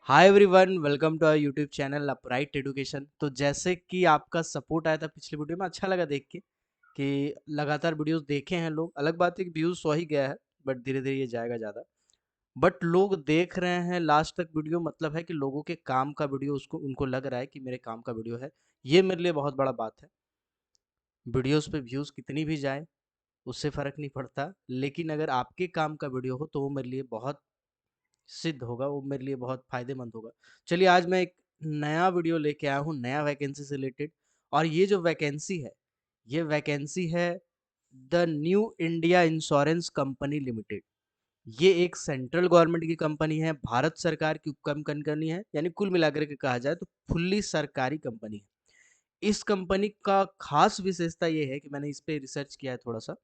Hi everyone, welcome to our YouTube channel upright education. तो जैसे कि आपका सपोर्ट आया था पिछले वीडियो में, अच्छा लगा देख के कि लगातार वीडियोस देखे हैं लोग। अलग बात है कि व्यूज सो ही गया है, बट धीरे धीरे ये जाएगा ज़्यादा। बट लोग देख रहे हैं लास्ट तक वीडियो, मतलब है कि लोगों के काम का वीडियो उसको उनको लग रहा है कि मेरे काम का वीडियो है। ये मेरे लिए बहुत बड़ा बात है। वीडियोस पे व्यूज कितनी भी जाए उससे फ़र्क नहीं पड़ता, लेकिन अगर आपके काम का वीडियो हो तो वो मेरे लिए बहुत सिद्ध होगा, वो मेरे लिए बहुत फ़ायदेमंद होगा। चलिए, आज मैं एक नया वीडियो लेके आया हूँ, नया वैकेंसी से रिलेटेड। और ये जो वैकेंसी है, ये वैकेंसी है the new India insurance company limited. ये एक सेंट्रल गवर्नमेंट की कंपनी है, भारत सरकार की उपक्रम कंपनी है, यानी कुल मिलाकर के कहा जाए तो फुल्ली सरकारी कंपनी है। इस कंपनी का खास विशेषता ये है कि मैंने इस पे रिसर्च किया है थोड़ा सा।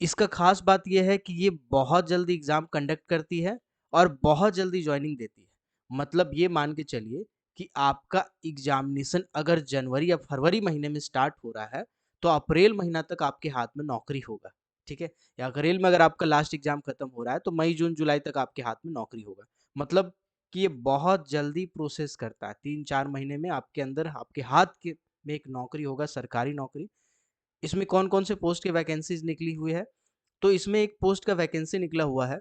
इसका खास बात ये है कि ये बहुत जल्दी एग्ज़ाम कंडक्ट करती है और बहुत जल्दी जॉइनिंग देती है। मतलब ये मान के चलिए कि आपका एग्ज़ामिनेशन अगर जनवरी या फरवरी महीने में स्टार्ट हो रहा है, तो अप्रैल महीना तक आपके हाथ में नौकरी होगा, ठीक है? या अप्रैल में अगर आपका लास्ट एग्ज़ाम खत्म हो रहा है, तो मई, जून, जुलाई तक आपके हाथ में नौकरी होगा। मतलब कि ये बहुत जल्दी प्रोसेस करता है, 3-4 महीने में आपके अंदर आपके हाथ के में एक नौकरी होगा, सरकारी नौकरी। इसमें कौन-कौन से पोस्ट की वैकेंसीज़ निकली हुई है? तो इसमें एक पोस्ट का वैकेंसी निकला हुआ है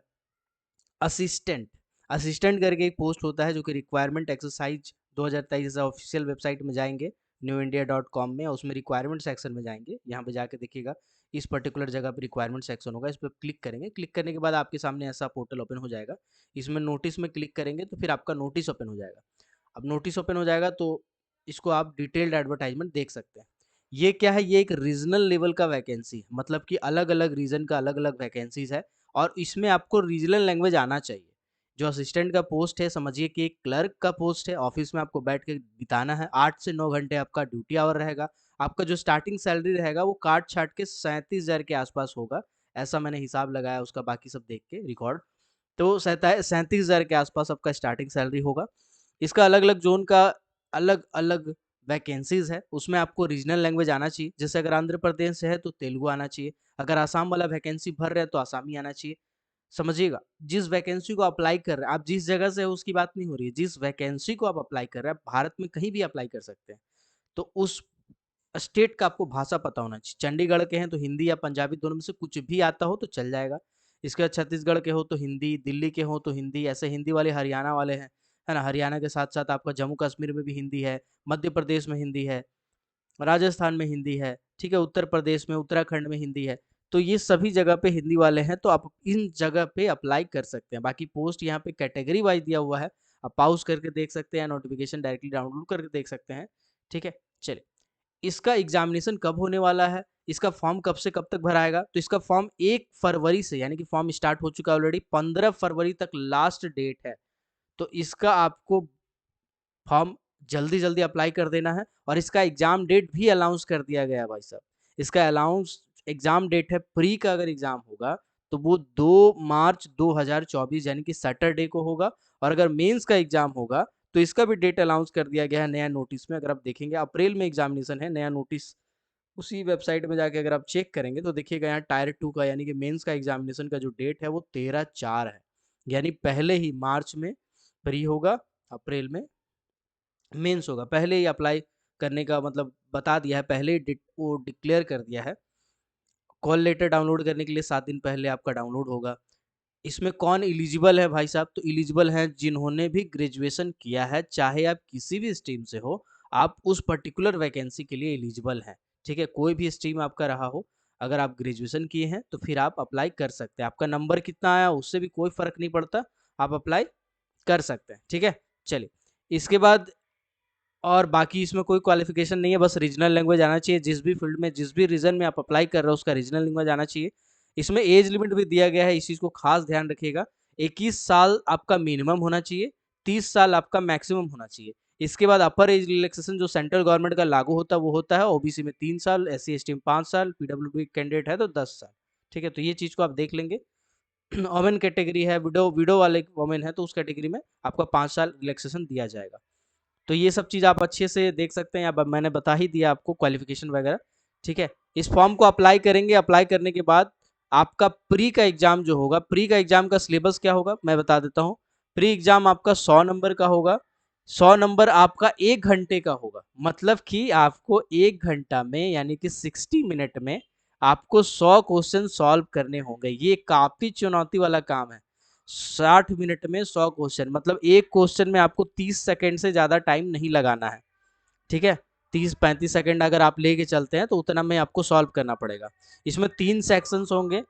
असिस्टेंट। असिस्टेंट करके एक पोस्ट होता है जो कि रिक्वायरमेंट एक्सरसाइज 2023 ऑफिशियल वेबसाइट में जाएंगे newindia.com में, उसमें रिक्वायरमेंट सेक्शन में जाएंगे। यहाँ पे जाके देखिएगा, इस पर्टिकुलर जगह पे रिक्वायरमेंट सेक्शन होगा, इस पर क्लिक करेंगे। क्लिक करने के बाद आपके सामने ऐसा पोर्टल ओपन हो जाएगा। इसमें नोटिस में क्लिक करेंगे तो फिर आपका नोटिस ओपन हो जाएगा। अब नोटिस ओपन हो जाएगा तो इसको आप डिटेल्ड एडवर्टाइजमेंट देख सकते हैं। ये क्या है, ये एक रीजनल लेवल का वैकेंसी है, मतलब कि अलग अलग रीजन का अलग अलग वैकेंसीज है। और इसमें आपको रीजनल लैंग्वेज आना चाहिए। जो असिस्टेंट का पोस्ट है, समझिए कि एक क्लर्क का पोस्ट है, ऑफिस में आपको बैठ के बिताना है, 8 से 9 घंटे आपका ड्यूटी आवर रहेगा। आपका जो स्टार्टिंग सैलरी रहेगा वो काट छाट के 37,000 के आसपास होगा। ऐसा मैंने हिसाब लगाया उसका, बाकी सब देख के रिकॉर्ड। तो 37,000 के आसपास आपका स्टार्टिंग सैलरी होगा। इसका अलग अलग जोन का अलग अलग वैकेंसीज है, उसमें आपको रीजनल लैंग्वेज आना चाहिए। जैसे अगर आंध्र प्रदेश से है तो तेलुगु आना चाहिए, अगर आसाम वाला वैकेंसी भर रहे हैं तो आसामी आना चाहिए। समझिएगा, जिस वैकेंसी को अप्लाई कर रहे हैं आप, जिस जगह से है उसकी बात नहीं हो रही है, जिस वैकेंसी को आप अप्लाई कर रहे हैं, भारत में कहीं भी अप्लाई कर सकते हैं। तो उस स्टेट का आपको भाषा पता होना चाहिए। चंडीगढ़ के हैं तो हिंदी या पंजाबी दोनों में से कुछ भी आता हो तो चल जाएगा। इसके बाद छत्तीसगढ़ के हो तो हिंदी, दिल्ली के हो तो हिंदी, ऐसे हिंदी वाले हरियाणा वाले हैं, है ना? हरियाणा के साथ साथ आपका जम्मू कश्मीर में भी हिंदी है, मध्य प्रदेश में हिंदी है, राजस्थान में हिंदी है, ठीक है? उत्तर प्रदेश में, उत्तराखंड में हिंदी है। तो ये सभी जगह पे हिंदी वाले हैं, तो आप इन जगह पे अप्लाई कर सकते हैं। बाकी पोस्ट यहाँ पे कैटेगरी वाइज दिया हुआ है, आप पॉज़ करके देख सकते हैं, नोटिफ़िकेशन डायरेक्टली डाउनलोड करके देख सकते हैं, ठीक है? चलिए, इसका एग्जामिनेशन कब होने वाला है, इसका फॉर्म कब से कब तक भराएगा? तो इसका फॉर्म 1 फरवरी से, यानी कि फॉर्म स्टार्ट हो चुका है ऑलरेडी, 15 फरवरी तक लास्ट डेट है। तो इसका आपको फॉर्म जल्दी-जल्दी अप्लाई कर देना है। और इसका एग्ज़ाम डेट भी अनाउंस कर दिया गया है भाई साहब। इसका अनाउंस एग्ज़ाम डेट है, प्री का अगर एग्ज़ाम होगा तो वो 2 मार्च 2024 यानी कि सैटरडे को होगा। और अगर मेंस का एग्ज़ाम होगा तो इसका भी डेट अनाउंस कर दिया गया है नया नोटिस में। अगर आप देखेंगे अप्रैल में एग्ज़ामिनेशन है, नया नोटिस उसी वेबसाइट में जाके अगर आप चेक करेंगे तो देखिएगा, यहाँ टायर 2 का यानी कि मेंस का एग्ज़ामिनेशन का जो डेट है वो 13/4 है। यानी पहले ही मार्च में प्री होगा, अप्रैल में मेंस होगा। पहले ही अप्लाई करने का मतलब बता दिया है, पहले ही वो डिक्लेयर कर दिया है। कॉल लेटर डाउनलोड करने के लिए 7 दिन पहले आपका डाउनलोड होगा। इसमें कौन एलिजिबल है भाई साहब? तो एलिजिबल हैं जिन्होंने भी ग्रेजुएशन किया है, चाहे आप किसी भी स्ट्रीम से हो, आप उस पर्टिकुलर वैकेंसी के लिए एलिजिबल हैं, ठीक है? कोई भी स्ट्रीम आपका रहा हो, अगर आप ग्रेजुएशन किए हैं तो फिर आप अप्लाई कर सकते हैं। आपका नंबर कितना आया उससे भी कोई फ़र्क नहीं पड़ता, आप अप्लाई कर सकते हैं, ठीक है? चलिए, इसके बाद और बाकी इसमें कोई क्वालिफ़िकेशन नहीं है, बस रीजनल लैंग्वेज आना चाहिए। जिस भी फ़ील्ड में, जिस भी रीजन में आप अप्लाई कर रहे हो, उसका रीजनल लैंग्वेज आना चाहिए। इसमें एज लिमिट भी दिया गया है, इस चीज़ को खास ध्यान रखिएगा। 21 साल आपका मिनिमम होना चाहिए, 30 साल आपका मैक्सिमम होना चाहिए। इसके बाद अपर एज रिलैक्सेशन जो सेंट्रल गवर्नमेंट का लागू होता है, वो होता है ओबीसी में 3 साल, एससी-एसटी में 5 साल, पीडब्ल्यूडी कैंडिडेट है तो 10 साल, ठीक है? तो ये चीज़ को आप देख लेंगे। वुमेन कैटेगरी है, विडो विडो वाले वुमेन है तो उस कैटेगरी में आपका 5 साल रिलैक्सेशन दिया जाएगा। तो ये सब चीज़ आप अच्छे से देख सकते हैं। अब मैंने बता ही दिया आपको क्वालिफिकेशन वगैरह, ठीक है? इस फॉर्म को अप्लाई करेंगे, अप्लाई करने के बाद आपका प्री का एग्ज़ाम जो होगा, प्री का एग्ज़ाम का सिलेबस क्या होगा मैं बता देता हूँ। प्री एग्जाम आपका 100 नंबर का होगा। 100 नंबर आपका 1 घंटे का होगा, मतलब कि आपको 1 घंटा में यानी कि 60 मिनट में आपको 100 क्वेश्चन सॉल्व करने होंगे। ये काफी चुनौती वाला काम है। 60 मिनट में 100 क्वेश्चन, मतलब एक क्वेश्चन में आपको 30 सेकंड से ज्यादा टाइम नहीं लगाना है। ठीक है, 30-35 सेकंड अगर आप लेके चलते हैं तो उतना में आपको सॉल्व करना पड़ेगा। इसमें 3 सेक्शंस होंगे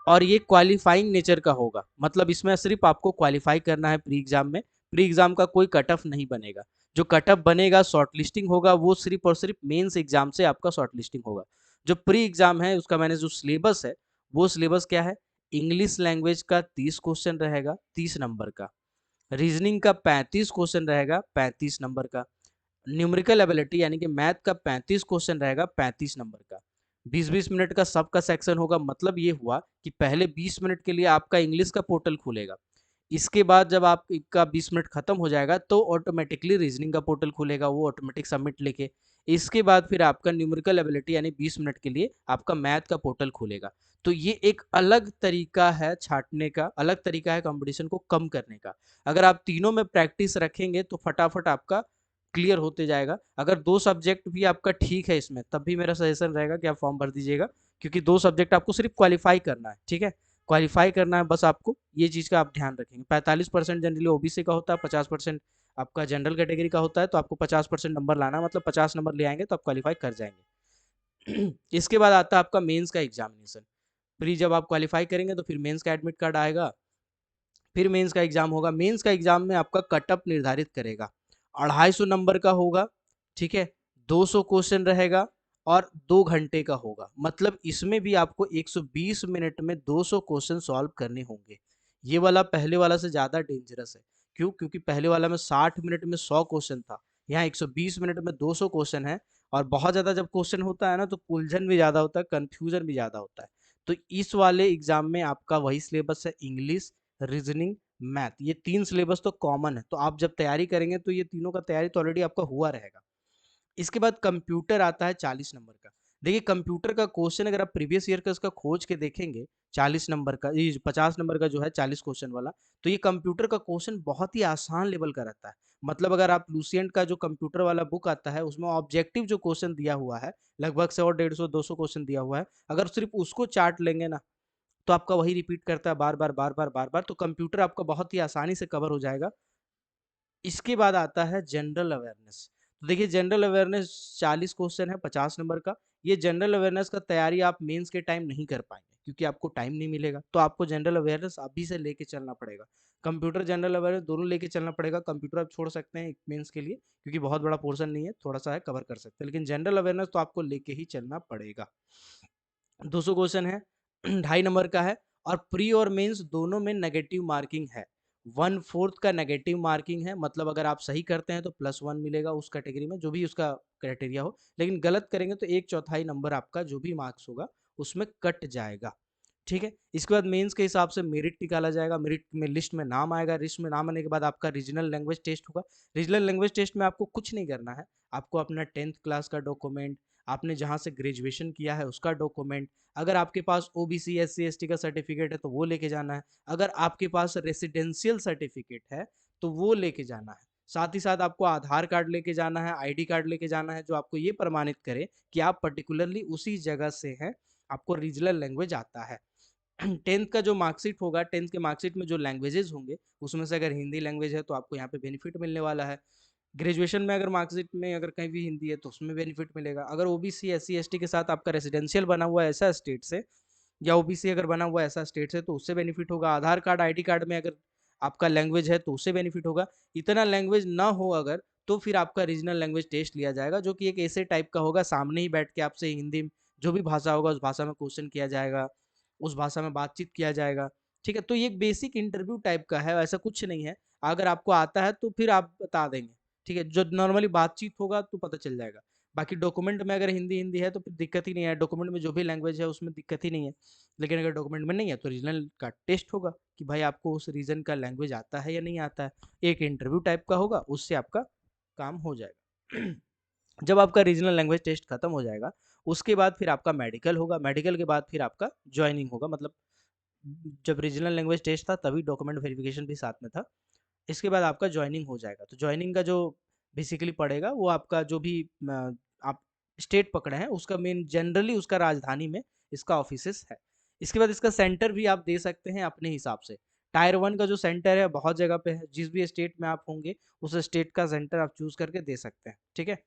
और ये क्वालिफाइंग नेचर का होगा, मतलब इसमें सिर्फ आपको क्वालिफाई करना है प्री एग्जाम में। प्री एग्जाम का कोई कट ऑफ नहीं बनेगा। जो कट ऑफ बनेगा, शॉर्ट लिस्टिंग होगा, वो सिर्फ और सिर्फ मेंस एग्जाम से आपका शॉर्ट लिस्टिंग होगा। जो प्री एग्जाम है उसका मैंने जो सिलेबस है, वो सिलेबस क्या है? इंग्लिश लैंग्वेज का 30 क्वेश्चन रहेगा 30 नंबर का। रीजनिंग का 35 क्वेश्चन रहेगा 35 नंबर का। न्यूमेरिकल एबिलिटी यानी कि मैथ का 35 क्वेश्चन रहेगा 35 नंबर का। 20-20 मिनट का सबका सेक्शन होगा, मतलब ये हुआ कि पहले 20 मिनट के लिए आपका इंग्लिश का पोर्टल खुलेगा। इसके बाद जब आपका 20 मिनट खत्म हो जाएगा तो ऑटोमेटिकली रीजनिंग का पोर्टल खुलेगा, वो ऑटोमेटिक सबमिट लेके। इसके बाद फिर आपका न्यूमेरिकल एबिलिटी यानी 20 मिनट के लिए आपका मैथ का पोर्टल खुलेगा। तो ये एक अलग तरीका है छांटने का, अलग तरीका है कंपटीशन को कम करने का। अगर आप तीनों में प्रैक्टिस रखेंगे तो फटाफट आपका क्लियर होते जाएगा। अगर 2 सब्जेक्ट भी आपका ठीक है इसमें, तब भी मेरा सजेशन रहेगा कि आप फॉर्म भर दीजिएगा, क्योंकि 2 सब्जेक्ट आपको सिर्फ क्वालिफाई करना है। ठीक है, क्वालिफाई करना है बस आपको, ये चीज़ का आप ध्यान रखेंगे। 45% जनरली ओबीसी का होता है, 50% आपका जनरल कैटेगरी का होता है, तो आपको 50% नंबर लाना है, मतलब 50 नंबर ले आएंगे तो आप क्वालिफाई कर जाएंगे। इसके बाद आता है आपका मेंस का एग्जामिनेशन। प्री जब आप क्वालिफाई करेंगे तो फिर मेंस का एडमिट कार्ड आएगा, फिर मेंस का एग्जाम होगा। मेंस का एग्जाम में आपका कटअप निर्धारित करेगा, 250 नंबर का होगा। ठीक है, 200 क्वेश्चन रहेगा और 2 घंटे का होगा, मतलब इसमें भी आपको 120 मिनट में 200 क्वेश्चन सॉल्व करने होंगे। ये वाला पहले वाला से ज्यादा डेंजरस है। क्यों? क्योंकि पहले वाला में 60 मिनट में 100 क्वेश्चन था, यहाँ 120 मिनट में 200 क्वेश्चन है। और बहुत ज्यादा जब क्वेश्चन होता है ना तो उलझन भी ज्यादा होता है, कंफ्यूजन भी ज्यादा होता है। तो इस वाले एग्जाम में आपका वही सिलेबस है, इंग्लिश, रीजनिंग, मैथ, ये 3 सिलेबस तो कॉमन है। तो आप जब तैयारी करेंगे तो ये तीनों का तैयारी तो ऑलरेडी आपका हुआ रहेगा। इसके बाद कंप्यूटर आता है 40 नंबर का। देखिए कंप्यूटर का क्वेश्चन अगर आप प्रीवियस ईयर का इसका खोज के देखेंगे, 40 नंबर का, ये 50 नंबर का जो है 40 क्वेश्चन वाला, तो ये कंप्यूटर का क्वेश्चन बहुत ही आसान लेवल का रहता है। मतलब अगर आप लूसेंट का जो कंप्यूटर वाला बुक आता है उसमें ऑब्जेक्टिव जो क्वेश्चन दिया हुआ है, लगभग से और 150-200 क्वेश्चन दिया हुआ है, अगर सिर्फ उसको चार्ट लेंगे ना तो आपका वही रिपीट करता है बार बार बार बार बार बार, तो कंप्यूटर आपका बहुत ही आसानी से कवर हो जाएगा। इसके बाद आता है जनरल अवेयरनेस। तो देखिए जनरल अवेयरनेस 40 क्वेश्चन है 50 नंबर का। ये जनरल अवेयरनेस का तैयारी आप मेंस के टाइम नहीं कर पाएंगे, क्योंकि आपको टाइम नहीं मिलेगा। तो आपको जनरल अवेयरनेस अभी से लेके चलना पड़ेगा। कंप्यूटर जनरल अवेयरनेस दोनों लेके चलना पड़ेगा। कंप्यूटर आप छोड़ सकते हैं मेंस के लिए, क्योंकि बहुत बड़ा पोर्शन नहीं है, थोड़ा सा है, कवर कर सकते हैं, लेकिन जनरल अवेयरनेस तो आपको लेके ही चलना पड़ेगा। 200 क्वेश्चन है, 2.5 नंबर का है। और प्री और मेंस दोनों में नेगेटिव मार्किंग है। 1/4 का नेगेटिव मार्किंग है, मतलब अगर आप सही करते हैं तो +1 मिलेगा उस कैटेगरी में, जो भी उसका क्राइटेरिया हो। लेकिन गलत करेंगे तो 1/4 नंबर आपका जो भी मार्क्स होगा उसमें कट जाएगा। ठीक है, इसके बाद मेंस के हिसाब से मेरिट निकाला जाएगा। मेरिट में लिस्ट में नाम आएगा। लिस्ट में नाम आने के बाद आपका रीजनल लैंग्वेज टेस्ट होगा। रीजनल लैंग्वेज टेस्ट में आपको कुछ नहीं करना है। आपको अपना 10th क्लास का डॉक्यूमेंट, आपने जहाँ से ग्रेजुएशन किया है उसका डॉक्यूमेंट, अगर आपके पास ओबीसी एससी एसटी का सर्टिफिकेट है तो वो लेके जाना है, अगर आपके पास रेसिडेंशियल सर्टिफिकेट है तो वो लेके जाना है। साथ ही साथ आपको आधार कार्ड लेके जाना है, आईडी कार्ड लेके जाना है, जो आपको ये प्रमाणित करे कि आप पर्टिकुलरली उसी जगह से हैं, आपको रीजनल लैंग्वेज आता है। 10th का जो मार्कशीट होगा, 10th के मार्कशीट में जो लैंग्वेजेस होंगे उसमें से अगर हिंदी लैंग्वेज है तो आपको यहाँ पे बेनिफिट मिलने वाला है। ग्रेजुएशन में अगर मार्कशीट में अगर कहीं भी हिंदी है तो उसमें बेनिफिट मिलेगा। अगर ओबीसी एससी एसटी के साथ आपका रेसिडेंशियल बना हुआ है ऐसा स्टेट से, या ओबीसी अगर बना हुआ है ऐसा स्टेट से, तो उससे बेनिफिट होगा। आधार कार्ड आईडी कार्ड में अगर आपका लैंग्वेज है तो उससे बेनिफिट होगा। इतना लैंग्वेज ना हो अगर, तो फिर आपका रीजनल लैंग्वेज टेस्ट लिया जाएगा, जो कि एक ऐसे टाइप का होगा, सामने ही बैठ के आपसे हिंदी जो भी भाषा होगा उस भाषा में क्वेश्चन किया जाएगा, उस भाषा में बातचीत किया जाएगा। ठीक है, तो ये एक बेसिक इंटरव्यू टाइप का है, ऐसा कुछ नहीं है। अगर आपको आता है तो फिर आप बता देंगे। ठीक है, जो नॉर्मली बातचीत होगा तो पता चल जाएगा। बाकी डॉक्यूमेंट में अगर हिंदी हिंदी है तो फिर दिक्कत ही नहीं है, डॉक्यूमेंट में जो भी लैंग्वेज है उसमें दिक्कत ही नहीं है। लेकिन अगर डॉक्यूमेंट में नहीं है तो रीजनल का टेस्ट होगा कि भाई आपको उस रीजन का लैंग्वेज आता है या नहीं आता है। एक इंटरव्यू टाइप का होगा, उससे आपका काम हो जाएगा। जब आपका रीजनल लैंग्वेज टेस्ट खत्म हो जाएगा, उसके बाद फिर आपका मेडिकल होगा। मेडिकल के बाद फिर आपका ज्वाइनिंग होगा। मतलब जब रीजनल लैंग्वेज टेस्ट था तभी डॉक्यूमेंट वेरिफिकेशन भी साथ में था। इसके बाद आपका जॉइनिंग हो जाएगा। तो जॉइनिंग का जो बेसिकली पड़ेगा वो आपका जो भी आप स्टेट पकड़े हैं उसका मेन जनरली उसका राजधानी में इसका ऑफिसेस है। इसके बाद इसका सेंटर भी आप दे सकते हैं अपने हिसाब से। टायर 1 का जो सेंटर है बहुत जगह पे है, जिस भी स्टेट में आप होंगे उस स्टेट का सेंटर आप चूज़ करके दे सकते हैं, ठीक है?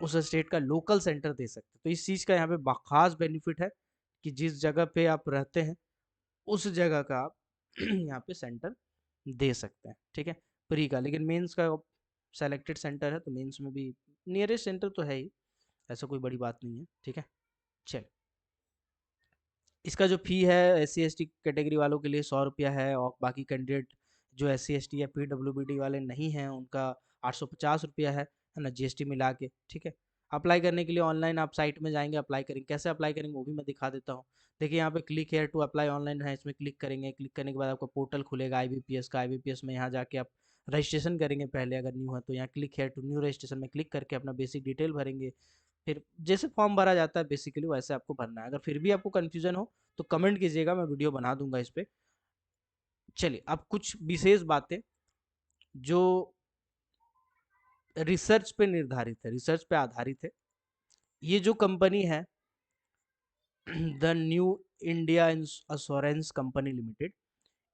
उस स्टेट का लोकल सेंटर दे सकते हैं। तो इस चीज़ का यहाँ पे ख़ास बेनिफिट है कि जिस जगह पे आप रहते हैं उस जगह का आप यहाँ पे सेंटर दे सकते हैं, ठीक है? प्री का, लेकिन मेंस का सेलेक्टेड सेंटर है तो मेंस में भी नियरेस्ट सेंटर तो है ही, ऐसा कोई बड़ी बात नहीं है, ठीक है? चलिए, इसका जो फ़ी है एससी एसटी कैटेगरी वालों के लिए 100 रुपया है, और बाकी कैंडिडेट जो एससी एसटी या पीडब्ल्यूबीडी वाले नहीं हैं उनका 850 रुपया है ना, जीएसटी मिला के, ठीक है? अप्लाई करने के लिए ऑनलाइन आप साइट में जाएंगे, अप्लाई करेंगे। कैसे अप्लाई करेंगे वो भी मैं दिखा देता हूँ। देखिए यहाँ पे click here to apply online है, इसमें क्लिक करेंगे। क्लिक करने के बाद आपका पोर्टल खुलेगा आईबीपीएस का। आईबीपीएस में यहाँ जाके आप रजिस्ट्रेशन करेंगे पहले, अगर न्यू है तो यहाँ click here to new registration में क्लिक करके अपना बेसिक डिटेल भरेंगे। फिर जैसे फॉर्म भरा जाता है बेसिकली वैसे आपको भरना है। अगर फिर भी आपको कन्फ्यूजन हो तो कमेंट कीजिएगा, मैं वीडियो बना दूंगा इस पे। चलिए, अब कुछ विशेष बातें जो रिसर्च पे निर्धारित है, रिसर्च पे आधारित है। ये जो कंपनी है the new India insurance company limited,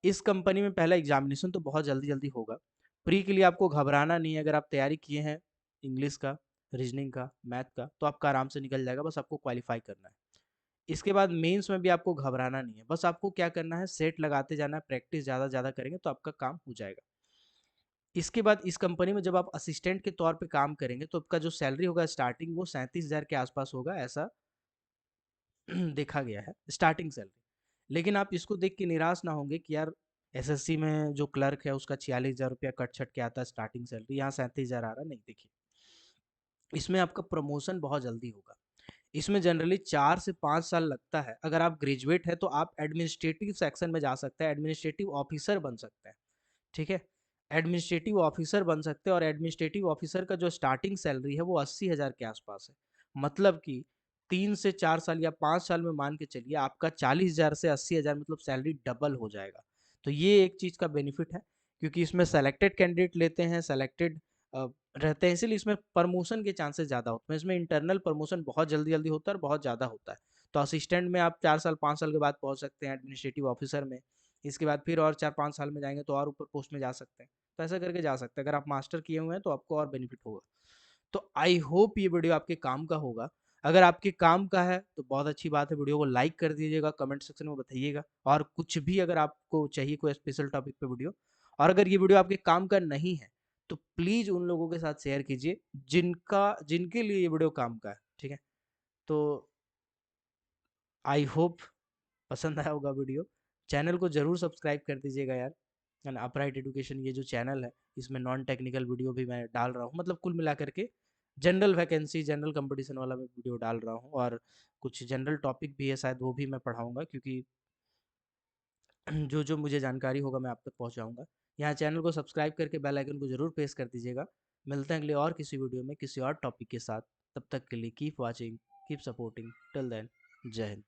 इस कंपनी में पहला एग्जामिनेशन तो बहुत जल्दी जल्दी होगा। प्री के लिए आपको घबराना नहीं है। अगर आप तैयारी किए हैं इंग्लिश का, रीजनिंग का, मैथ का, तो आपका आराम से निकल जाएगा, बस आपको क्वालिफाई करना है। इसके बाद मेंस में भी आपको घबराना नहीं है, बस आपको क्या करना है, सेट लगाते जाना है, प्रैक्टिस ज़्यादा ज़्यादा करेंगे तो आपका काम हो जाएगा। इसके बाद इस कंपनी में जब आप असिस्टेंट के तौर पे काम करेंगे तो आपका जो सैलरी होगा स्टार्टिंग वो 37,000 के आसपास होगा, ऐसा देखा गया है स्टार्टिंग सैलरी। लेकिन आप इसको देख के निराश ना होंगे कि यार एसएससी में जो क्लर्क है उसका 46,000 रुपया कट छट के आता है स्टार्टिंग सैलरी, यहाँ 37,000 आ रहा। नहीं, देखिए इसमें आपका प्रमोशन बहुत जल्दी होगा। इसमें जनरली 4 से 5 साल लगता है। अगर आप ग्रेजुएट है तो आप एडमिनिस्ट्रेटिव सेक्शन में जा सकते हैं, एडमिनिस्ट्रेटिव ऑफिसर बन सकते हैं, ठीक है? एडमिनिस्ट्रेटिव ऑफिसर बन सकते हैं, और एडमिनिस्ट्रेटिव ऑफिसर का जो स्टार्टिंग सैलरी है वो 80,000 के आसपास है। मतलब कि 3 से 4 साल या 5 साल में मान के चलिए आपका 40,000 से 80,000 मतलब सैलरी डबल हो जाएगा। तो ये एक चीज़ का बेनिफिट है, क्योंकि इसमें सेलेक्टेड कैंडिडेट लेते हैं, सेलेक्टेड रहते हैं, इसलिए इसमें प्रमोशन के चांसेस ज़्यादा होते हैं। इसमें इंटरनल प्रमोशन बहुत जल्दी जल्दी होता है और बहुत ज़्यादा होता है। तो असिस्टेंट में आप 4 साल 5 साल के बाद पहुंच सकते हैं एडमिनिस्ट्रेटिव ऑफिसर में। इसके बाद फिर और 4-5 साल में जाएंगे तो और ऊपर पोस्ट में जा सकते हैं। तो ऐसा करके जा सकते हैं। अगर आप मास्टर किए हुए हैं तो आपको और बेनिफिट होगा। तो आई होप ये वीडियो आपके काम का होगा। अगर आपके काम का है तो बहुत अच्छी बात है, वीडियो को लाइक कर दीजिएगा, कमेंट सेक्शन में बताइएगा। और कुछ भी अगर आपको चाहिए कोई स्पेशल टॉपिक पे वीडियो, और अगर ये वीडियो आपके काम का नहीं है तो प्लीज़ उन लोगों के साथ शेयर कीजिए जिनके लिए ये वीडियो काम का है, ठीक है? तो आई होप पसंद आया होगा वीडियो। चैनल को ज़रूर सब्सक्राइब कर दीजिएगा यार। एंड अपराइट एजुकेशन ये जो चैनल है इसमें नॉन टेक्निकल वीडियो भी मैं डाल रहा हूँ, मतलब कुल मिला करके जनरल वैकेंसी जनरल कंपटीशन वाला मैं वीडियो डाल रहा हूँ, और कुछ जनरल टॉपिक भी है शायद वो भी मैं पढ़ाऊँगा, क्योंकि जो जो मुझे जानकारी होगा मैं आप तक पहुँचाऊँगा। यहाँ चैनल को सब्सक्राइब करके बेल आइकन को ज़रूर प्रेस कर दीजिएगा। मिलते हैं अगले और किसी वीडियो में किसी और टॉपिक के साथ। तब तक के लिए keep watching, keep supporting, till then, जय हिंद।